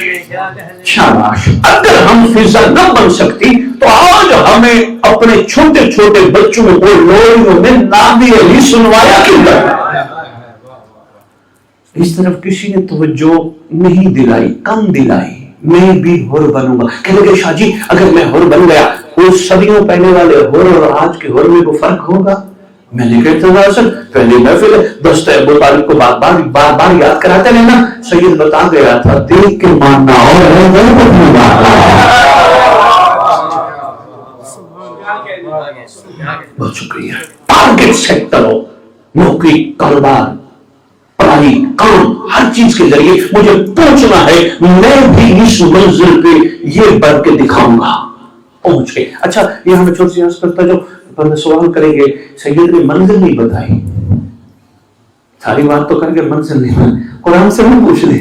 S1: شاباش. اگر ہم فضا نہ بن سکتی تو آج ہمیں اپنے چھوٹے چھوٹے بچوں کو لوریوں میں نادی علی سنوایا کیوں جاتا؟ اس طرف کسی نے توجہ نہیں دلائی، کم دلائی. میں بھی حر بنوں گا. کہنے لگے شاہ جی اگر میں حر بن گیا اس صدیوں پہلے والے حر اور آج کے حر میں کوئی فرق ہوگا؟ میں نے کہا پہلے محفل دستہ ابو طالب کو بار بار یاد کراتے رہنا. سید بتا گیا تھا دیکھ کے ماننا اور بہت شکریہ. ٹارگٹ سیٹ کرو، نوکری، کاروبار، پڑھائی، کام، ہر چیز کے ذریعے مجھے پہنچنا ہے. میں بھی اس منزل پہ یہ بڑھ کے دکھاؤں گا. پہنچ کے اچھا یہاں میں چھوٹی سی عرض کرتا جو بندے سوال کریں گے سید نے منزل نہیں بتائی. ساری بات تو کر کے منزل نہیں بتائی. قرآن سے نہیں پوچھ لیں.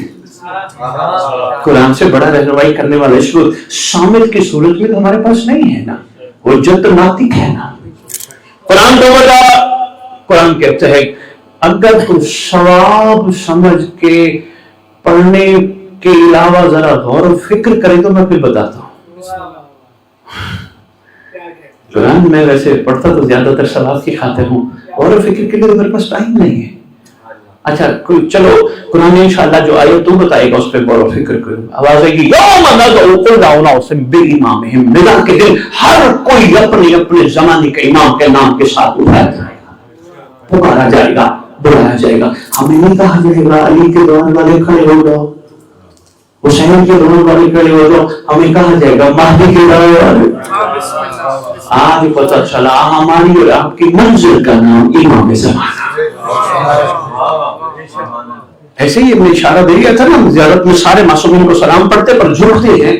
S1: قرآن سے بڑا رہنمائی کرنے والا اس کو شامل کی صورت میں تو ہمارے پاس نہیں ہے نا. حجت ناطق ہے نا. قرآن تو بتا. قرآن کہتا ہے اگر تو ثواب سمجھ کے پڑھنے کے علاوہ ذرا غور و فکر کرے تو میں پھر بتاتا ہوں. قرآن میں ویسے پڑھتا تو زیادہ تر ثواب کی خاطر ہوں، غور و فکر کے لیے میرے پاس ٹائم نہیں ہے. اچھا چلو قرآن انشاءاللہ جو آئے تو بتائے گا اس پہ غور و فکر کروں. آواز آئے گی یوم ندعو کل اناس بامامہم. ندا کے دن ہر کوئی اپنے اپنے زمانے کے امام کے نام کے ساتھ اٹھایا جائے گا، پکارا جائے گا، بلایا جائے گا. ہمیں نہیں کہا جائے گا علی کے دور والے کھڑے ہو جاؤ، حسین کے دور والے کھڑے ہو جاؤ. ہمیں کہا جائے گا مہدی کے دور والے. آج پتہ چلا ہماری اور آپ کی منزل کا نام امام زمانہ. ایسے ہی ابن اشارہ دے دیا تھا نا زیارت میں سارے معصومین کو سلام پڑھتے پر جھکتے ہیں.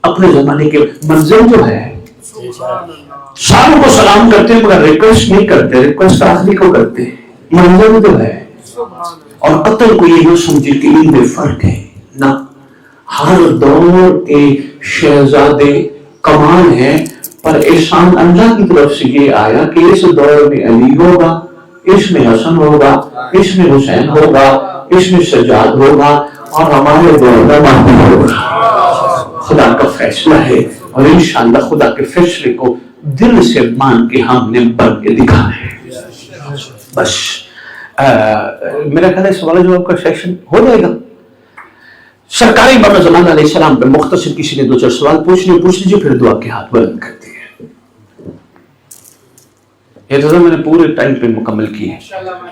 S1: اپنے زمانے کے منزل جو ہے ساروں کو سلام کرتے ہیں مگر ریکویسٹ نہیں کرتے، ریکویسٹ آخری کو کرتے ہیں. منزل جو ہے اور قتل کو یہ نہ سمجھے کہ ان میں فرق ہے نہ. ہر دور کے شہزادے کمال ہیں پر احسان اللہ کی طرف سے یہ آیا کہ اس دور میں علی ہوگا، اس میں حسن ہوگا، اس میں حسین ہوگا، اس میں سجاد ہوگا اور ہمارے دور میں مہدی ہوگا. خدا کا فیصلہ ہے اور انشاءاللہ خدا کے فیصلے کو دل سے مان کے ہم نے بن کے دکھانا ہے. بس میرا خیال ہے سوال جواب کا سیشن ہو جائے گا. سرکار امام زمان علیہ السلام پہ مختصر کسی نے دو چار سوال پوچھ لیجیے پھر دعا کے ہاتھ بلند کرتے ہیں. یہ تو میں نے پورے ٹائم پہ مکمل کی ہے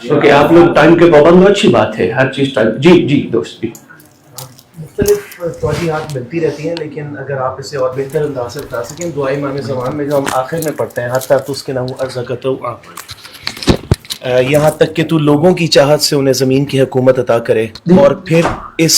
S1: کیونکہ آپ لوگ ٹائم کے پابند ہو. اچھی بات ہے ہر چیز ٹائم. جی دوست بھی
S4: مختلف توجیحات ملتی رہتی ہیں لیکن اگر آپ اسے اور بہتر انداز سے بتا سکیں دعائے امام زمان میں جو ہم آخر میں پڑھتے ہیں حتیٰ تو اس کے نام ارزقت یہاں تک کہ تو لوگوں کی چاہت سے انہیں زمین کی حکومت عطا کرے اور پھر اس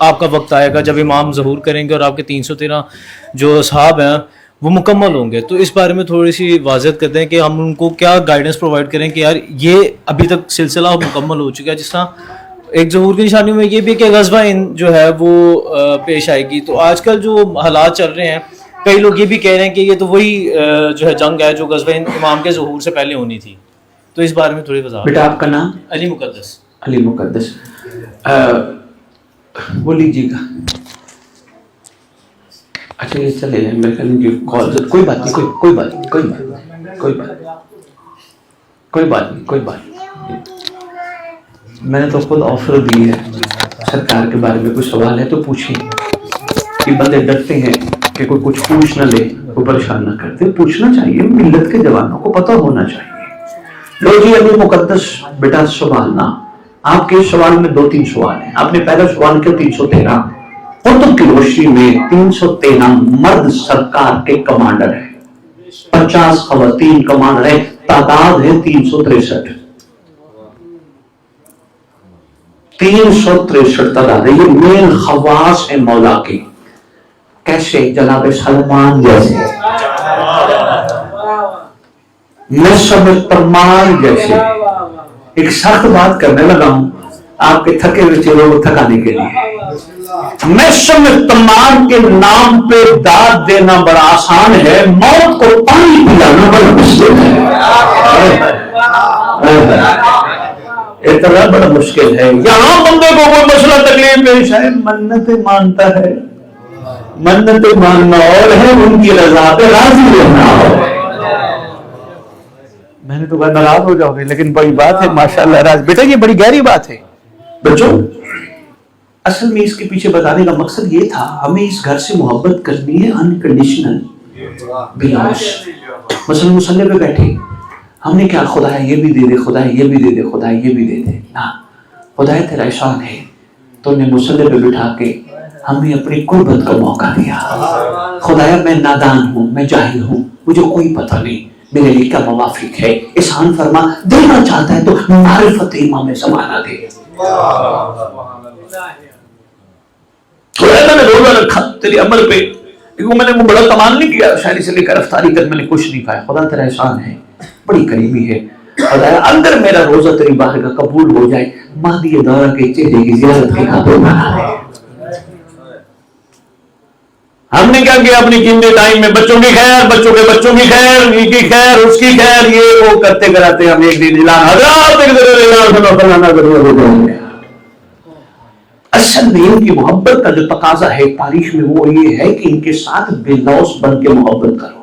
S5: آپ کا وقت آئے گا جب امام ظہور کریں گے اور آپ کے 313 جو اصحاب ہیں وہ مکمل ہوں گے. تو اس بارے میں تھوڑی سی واضح کرتے ہیں کہ ہم ان کو کیا گائیڈنس پرووائڈ کریں کہ یار یہ ابھی تک سلسلہ مکمل ہو چکا ہے. جس طرح ایک ظہور کی نشانیوں میں یہ بھی کہ غزوہ جو ہے وہ پیش آئے گی. تو آج کل جو حالات چل رہے ہیں کئی لوگ یہ بھی کہہ رہے ہیں کہ یہ تو وہی جو ہے جنگ ہے جو غزوہ امام کے ظہور سے پہلے ہونی تھی. تو اس بارے میں تھوڑی وضاحت.
S1: بیٹا آپ کا نام؟
S5: علی مقدس.
S1: علی مقدس. وہ لیجیے گا. اچھا یہ چلے جائیں میرے خیال کال. کوئی بات نہیں کوئی بات نہیں. میں نے تو خود آفر دی ہے سرکار کے بارے میں. کوئی سوال ہے تو پوچھیں. کہ بندے ڈرتے ہیں کہ کوئی کچھ پوچھ نہ لے, کوئی پریشان نہ کرتے. پوچھنا چاہیے, ملت کے جوانوں کو پتہ ہونا چاہیے. لو جی علی مقدس بیٹا سوال نا. آپ کے سوال میں 2-3 سوال ہیں. آپ نے پہلا سوال کیا 313 قطب کی روشنی میں 313 مرد سرکار کے کمانڈر ہیں, 50 خواتین کمانڈر ہیں, تعداد ہے 363. 363 تعداد ہے. یہ مین خواص ہیں مولا کے. کیسے؟ جناب سلمان جیسے, نصب تمام جیسے. ایک سخت بات کرنے لگا ہوں آپ کے تھکے ہوئے چہروں کو تھکانے کے لیے. نصب تمام کے نام پہ داد دینا بڑا آسان ہے, موت کو پانی پلانا بڑا مشکل ہے. اتنا بڑا مشکل ہے. یہاں بندے کو کوئی مسئلہ تکلیف پیش ہے, منتیں مانتا ہے. منتیں ماننا اور ہے, ان کی رضا پہ راضی رہنا اور. میں نے تو کہا ناراض ہو جاؤ گے, لیکن بڑی بات ہے ماشاءاللہ. راز بیٹا یہ بڑی گہری بات ہے. بچوں اصل میں اس کے پیچھے بتانے کا مقصد یہ تھا, ہمیں اس گھر سے محبت کرنی ہے انکنڈیشنل, بلا مثلا مصلی پہ بیٹھے ہم نے کیا خدا ہے یہ بھی دے دے, خدا ہے یہ بھی دے دے, خدا ہے یہ بھی دے دے. نہ, خدا ہے تیرا احسان ہے تو نے مصلی پہ بٹھا کے ہمیں اپنی قربت کا موقع دیا. خدایا میں نادان ہوں, میں جاہل ہوں, مجھے کوئی پتہ نہیں, میرے لیے کیا موافق ہے, احسان فرما. دینا چاہتا ہے تو معرفت امام زمانہ دے. میں نے روزہ رکھا تیرے عمل پہ, لیکن میں نے وہ بڑا کمال نہیں کیا, شاعری سے لے کر افطاری تک میں نے کچھ نہیں پایا. خدا تیرا احسان ہے, بڑی کریمی ہے. خدایا اندر میرا روزہ تیری بارگاہ کا قبول ہو جائے, مہدی دورہ کے چہرے کی زیارت کے قابل بنا دے. ہم نے کیا کیا اپنی قیمتی ٹائم میں بچوں کی خیر, بچوں کے بچوں کی خیر, ان کی خیر, اس کی خیر, یہ وہ کرتے کراتے ہم ایک دن اعلان حضرات فلانا ضرور ہو جائیں گے. اصل میں ان کی محبت کا جو تقاضا ہے تاریخ میں وہ یہ ہے کہ ان کے ساتھ بے لوث بن کے محبت کرو,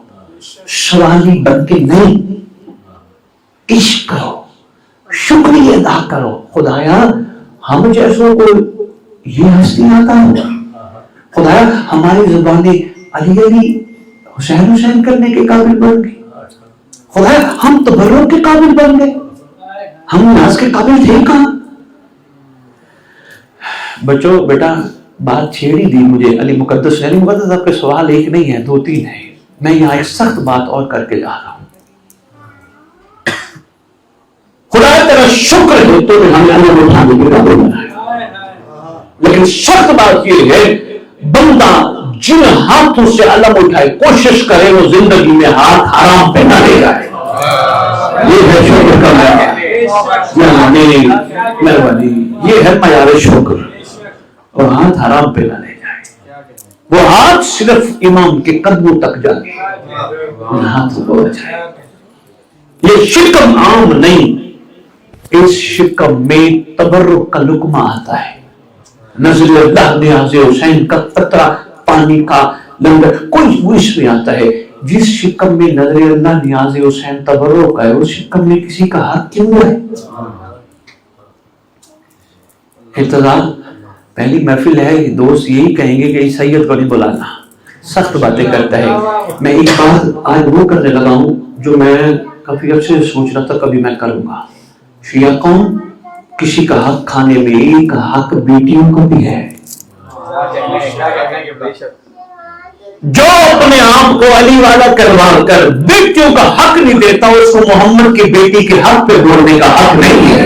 S1: سوالی بن کے نہیں. عشق کرو, شکریہ ادا کرو. خدایا ہم جیسوں کو یہ ہستی آتا ہے. خدایا ہماری زبانیں علی علی حسین حسین کرنے کے قابل بن گئی. خدایا ہم تبرک کے قابل بن گئے, ہم ناز کے قابل تھے کہاں. بچوں بیٹا بات چھیڑی دی مجھے علی مقدس. علی مقدس آپ کے سوال ایک نہیں ہے 2-3 ہیں. میں یہاں ایک سخت بات اور کر کے جا رہا ہوں. خدا تیرا شکر ہے تو نے ہمیں علم اٹھانے کے قابل بنایا, لیکن سخت بات یہ ہے بندہ جن ہاتھوں سے علم اٹھائے کوشش کرے وہ زندگی میں ہاتھ حرام پہ نہ لے جائے. یہ ہے شکر کا مہربانی, یہ ہے معیار شکر. اور ہاتھ حرام پہ نہ لے جائے, وہ ہاتھ صرف امام کے قدموں تک جائے, ان ہاتھوں کو بچائے. یہ شکم عام نہیں, اس شکم میں تبرک کا لقمہ آتا ہے. نظر اللہ نیاز حسین کا قطرہ پانی کا لنگر کوئی وہ اس میں آتا ہے. جس شکم میں نظر اللہ نیاز حسین تبرک ہے اس شکم میں کسی کا ہاتھ کیوں ہے. ارتضا پہلی محفل ہے, دوست یہی کہیں گے کہ سید کو نہیں بلانا, سخت باتیں کرتا ہے. میں ایک بات آج وہ کرنے لگا ہوں جو میں کافی عرصے سوچ رہا تھا کبھی میں کروں گا. شیعہ قوم کسی کا حق کھانے میں ایک حق بیٹیوں کا بھی ہے. جو اپنے آپ کو علی والا کروا کر بیٹیوں کا حق نہیں دیتا اس کو محمد کی بیٹی کے حق پہ بولنے کا حق نہیں ہے.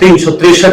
S1: 363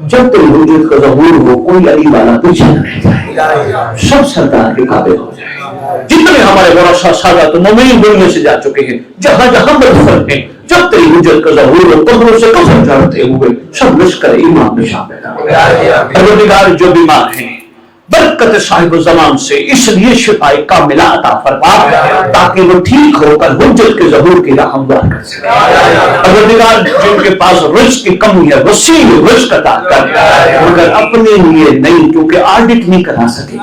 S1: جب تک وجود کا ظہور ہو کوئی علی والا پیچھے نہ رہ جائے, سب سردار کے قابل ہو جائے. جتنے ہمارے ورثاء سادات مومنین دنیا سے جا چکے ہیں, جہاں جہاں مدفن ہیں, جب تیری وجود کا ظہور ہو قبروں سے کفن چڑھتے ہوئے سب لشکر ایمان میں شامل ہوں. پروردگار جو بیمار ہیں برکت صاحب زمان سے اس لیے شفاء کاملہ عطا فرما تاکہ وہ ٹھیک ہو کر حجت کے ظہور کی راہ ہموار کر سکے. پروردگار جن کے پاس رزق کی کمی ہے وسیع رزق عطا کر, مگر اپنے لیے نہیں کیونکہ آڈٹ نہیں کرا سکے,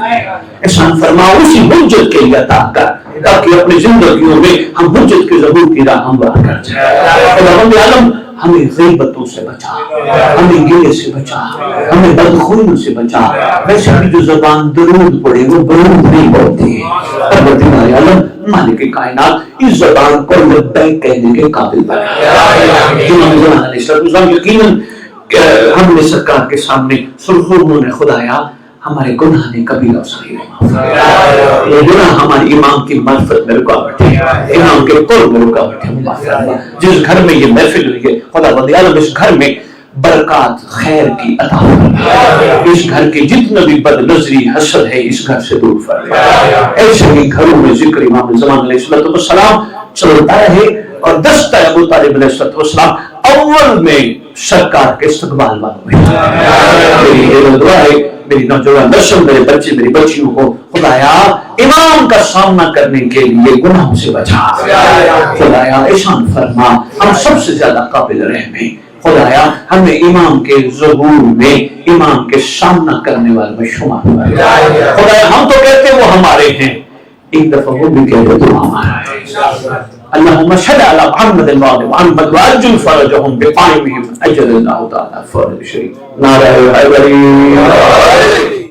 S1: احسان فرما اسی حجت کے لیے عطا کر تاکہ اپنی زندگیوں میں ہم حجت کے ظہور کی راہ ہموار کر جائیں. خداوند عالم ہمیں غیبتوں سے بچا, ہمیں گلے سے بچا, ہمیں بدخویوں سے بچا. ویسے بھی جو زبان درود پڑے وہ درود نہیں پڑھتی ہے. پروردگار عالم مالک کائنات اس زبان کو لبیک کہنے کے قابل بنا. امام زمان علیہ السلام یقیناً ہم نے سرکار کے سامنے سرخرموں نے خدایا ہمارے گناہ نے کبھی صغیر یہ گناہ ہماری امام کی معرفت میں رکاوٹ ہے, امام کے قرب میں رکاوٹ ہے. جس گھر میں یہ محفل ہوئی ہے خدا بندی عالم اس گھر میں برکات خیر کی عطا فرما. اس گھر کی جتنا بھی بد نظری حسد ہے اس گھر سے دور فرما. ایسے ہی گھروں میں ذکر امام زمان علیہ السلام چلتا رہے اور دستہ ابو طالب علیہ السلام اول میں سرکار کے استقبال والوں میں. میری دعا ہے میری نوجوان نسل, میرے بچے میری بچیوں کو خدایا امام کا سامنا کرنے کے لیے گناہوں سے بچا. خدایا احسان فرما ہم سب سے زیادہ قابل رحم ہیں. خدایا ہمیں امام کے ظہور میں امام کے سامنا کرنے والے میں شمار فرما. خدایا ہم تو کہتے وہ ہمارے ہیں, ایک دفعہ وہ بھی کہتے تو ہمارا ہے. اللهم صل على محمد وعلى محمد واجل فرجهم بقائمهم اجل الله تعالى فرج شريف. نعرہ حیدری